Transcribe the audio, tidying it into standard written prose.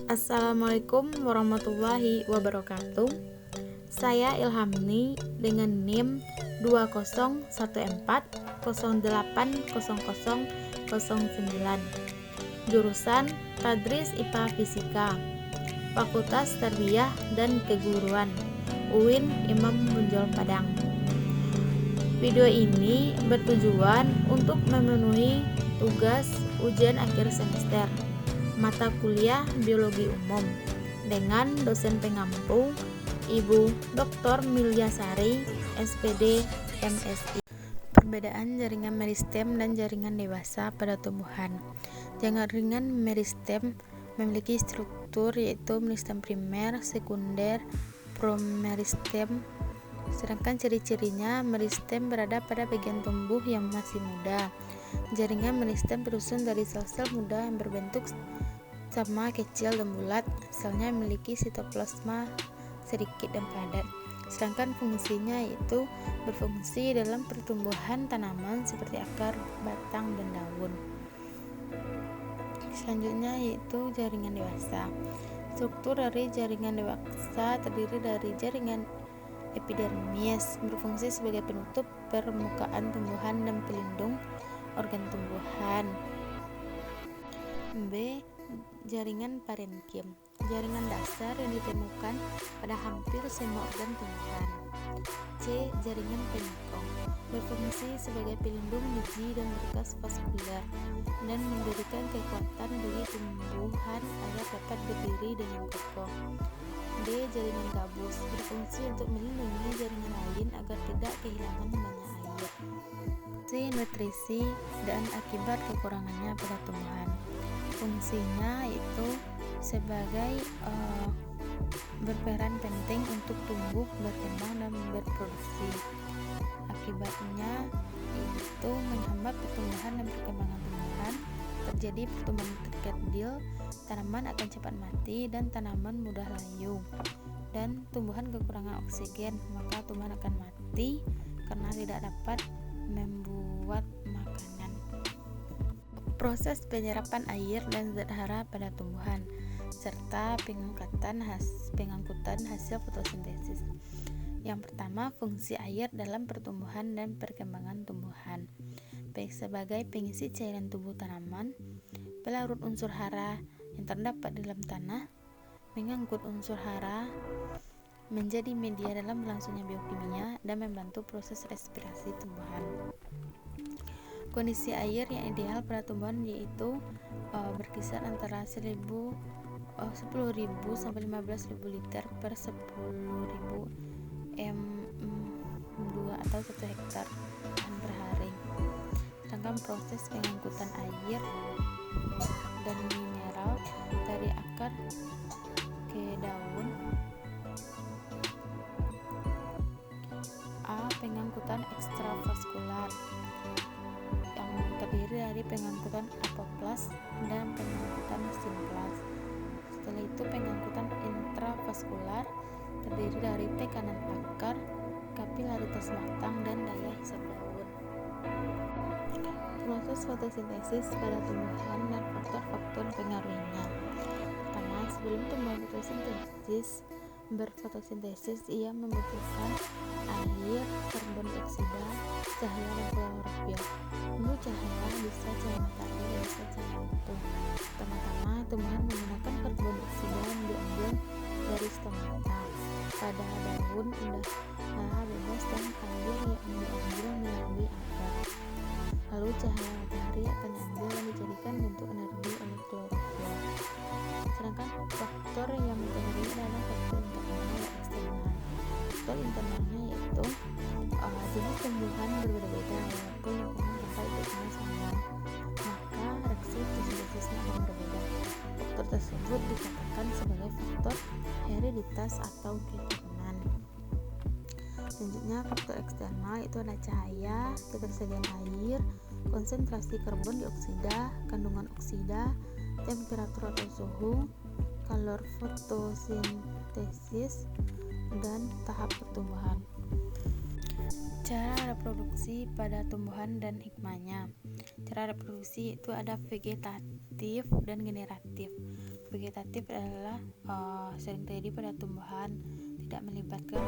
Assalamualaikum warahmatullahi wabarakatuh. Saya Ilhamni dengan NIM 2014080009, jurusan Tadris IPA Fisika, Fakultas Tarbiyah dan Keguruan, UIN Imam Bonjol Padang. Video ini bertujuan untuk memenuhi tugas ujian akhir semester mata kuliah Biologi Umum dengan dosen pengampu Ibu Dr. Milyasari, SPD, MSI. Perbedaan jaringan meristem dan jaringan dewasa pada tumbuhan. Jaringan meristem memiliki struktur yaitu meristem primer, sekunder, promeristem. Sedangkan ciri-cirinya, meristem berada pada bagian tumbuh yang masih muda. Jaringan meristem tersusun dari sel-sel muda yang berbentuk sama, kecil dan bulat. Selnya memiliki sitoplasma sedikit dan padat. Sedangkan fungsinya yaitu berfungsi dalam pertumbuhan tanaman seperti akar, batang, dan daun. Selanjutnya yaitu jaringan dewasa. Struktur dari jaringan dewasa terdiri dari jaringan epidermis, berfungsi sebagai penutup permukaan tumbuhan dan pelindung organ tumbuhan. B. Jaringan parenkim, jaringan dasar yang ditemukan pada hampir semua organ tumbuhan. C. Jaringan penyokong, berfungsi sebagai pelindung biji dan berkas vaskuler dan memberikan kekuatan bagi tumbuhan agar dapat berdiri dengan kokoh. D. Jaringan gabus, berfungsi untuk melindungi jaringan lain agar tidak kehilangan banyak air. C. Nutrisi dan akibat kekurangannya pada tumbuhan. Fungsinya yaitu sebagai berperan penting untuk tumbuh, berkembang, dan berproduksi. Akibatnya itu menghambat pertumbuhan dan perkembangan tumbuhan, terjadi pertumbuhan terkecil, tanaman akan cepat mati dan tanaman mudah layu. Dan tumbuhan kekurangan oksigen, maka tumbuhan akan mati karena tidak dapat membuat makanan. Proses penyerapan air dan zat hara pada tumbuhan serta pengangkutan hasil fotosintesis. Yang pertama, fungsi air dalam pertumbuhan dan perkembangan tumbuhan. Baik sebagai pengisi cairan tubuh tanaman, pelarut unsur hara yang terdapat di dalam tanah, mengangkut unsur hara menjadi media dalam berlangsungnya biokimia, dan membantu proses respirasi tumbuhan. Kondisi air yang ideal pada tumbuhan yaitu berkisar antara 10.000 sampai 15.000 liter per 10.000 m2 atau 1 hektar per hari. Sedangkan proses pengangkutan air dan mineral dari akar ke daun. A. Pengangkutan ekstravaskular yang terdiri dari pengangkutan apoplas dan pengangkutan simplas. Setelah itu pengangkutan intravaskular terdiri dari tekanan akar, kapilaritas batang, dan daya hisap daun. Proses fotosintesis pada tumbuhan dan faktor-faktor pengaruhnya. Pertama, sebelum tumbuhan berfotosintesis, ia membutuhkan air, karbon dioksida, cahaya, dan klorofil. Untuk cahaya bisa cahaya matahari, bisa cahaya utuh. Pertama-tama, tumbuhan menggunakan karbon dioksida yang diambil dari stomata. Pada daun udara bebas dan air yang diambil melalui akar. Lalu cahaya matahari akan diambil dan dijadikan bentuk energi oleh klorofil. Sedangkan faktor yang mempengaruhi adalah faktor internal dan eksternal. Faktor internalnya yaitu jenis tumbuhan berbeda-beda walaupun lingkungan tempat hidupnya sama, maka reaksi fotosintesisnya akan berbeda. Faktor tersebut dikatakan sebagai faktor hereditas atau keturunan. Selanjutnya faktor eksternal itu ada cahaya, ketersediaan air, konsentrasi karbon dioksida, kandungan oksida, temperatur atau suhu, kalor fotosintesis, dan tahap pertumbuhan. Cara reproduksi pada tumbuhan dan hikmahnya. Cara reproduksi itu ada vegetatif dan generatif. Vegetatif adalah sering terjadi pada tumbuhan, tidak melibatkan